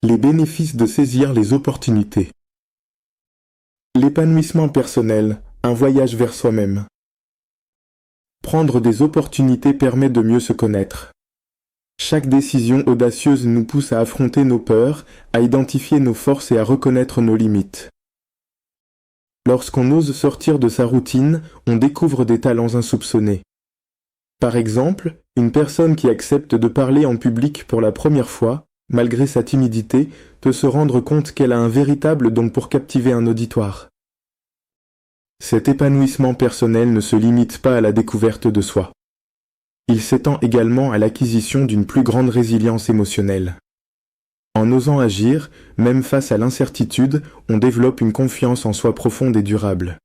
Les bénéfices de saisir les opportunités. L'épanouissement personnel, un voyage vers soi-même. Prendre des opportunités permet de mieux se connaître. Chaque décision audacieuse nous pousse à affronter nos peurs, à identifier nos forces et à reconnaître nos limites. Lorsqu'on ose sortir de sa routine, on découvre des talents insoupçonnés. Par exemple, une personne qui accepte de parler en public pour la première fois, malgré sa timidité, peut se rendre compte qu'elle a un véritable don pour captiver un auditoire. Cet épanouissement personnel ne se limite pas à la découverte de soi. Il s'étend également à l'acquisition d'une plus grande résilience émotionnelle. En osant agir, même face à l'incertitude, on développe une confiance en soi profonde et durable.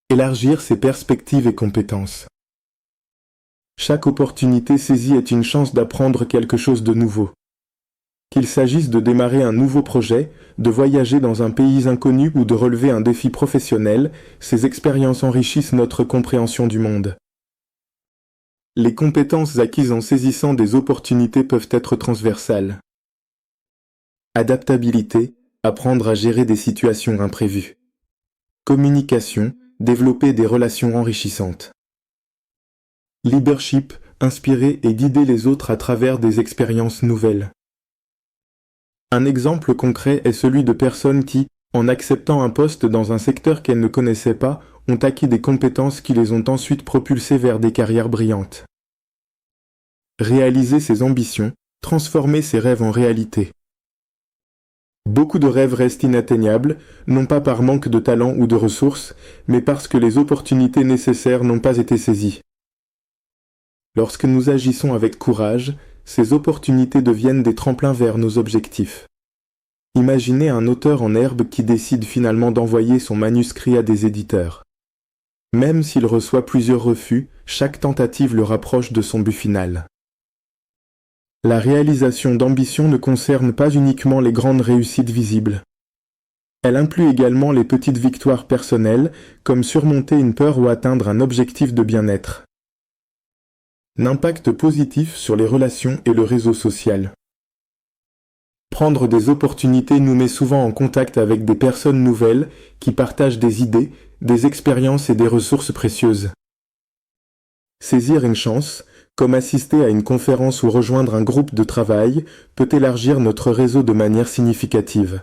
Élargir ses perspectives et compétences. Chaque opportunité saisie est une chance d'apprendre quelque chose de nouveau. Qu'il s'agisse de démarrer un nouveau projet, de voyager dans un pays inconnu ou de relever un défi professionnel, ces expériences enrichissent notre compréhension du monde. Les compétences acquises en saisissant des opportunités peuvent être transversales. Adaptabilité, apprendre à gérer des situations imprévues. Communication, développer des relations enrichissantes. Leadership, inspirer et guider les autres à travers des expériences nouvelles. Un exemple concret est celui de personnes qui, en acceptant un poste dans un secteur qu'elles ne connaissaient pas, ont acquis des compétences qui les ont ensuite propulsées vers des carrières brillantes. Réaliser ses ambitions, transformer ses rêves en réalité. Beaucoup de rêves restent inatteignables, non pas par manque de talent ou de ressources, mais parce que les opportunités nécessaires n'ont pas été saisies. Lorsque nous agissons avec courage, ces opportunités deviennent des tremplins vers nos objectifs. Imaginez un auteur en herbe qui décide finalement d'envoyer son manuscrit à des éditeurs. Même s'il reçoit plusieurs refus, chaque tentative le rapproche de son but final. La réalisation d'ambitions ne concerne pas uniquement les grandes réussites visibles. Elle inclut également les petites victoires personnelles, comme surmonter une peur ou atteindre un objectif de bien-être. L'impact positif sur les relations et le réseau social. Prendre des opportunités nous met souvent en contact avec des personnes nouvelles qui partagent des idées, des expériences et des ressources précieuses. Saisir une chance, comme assister à une conférence ou rejoindre un groupe de travail, peut élargir notre réseau de manière significative.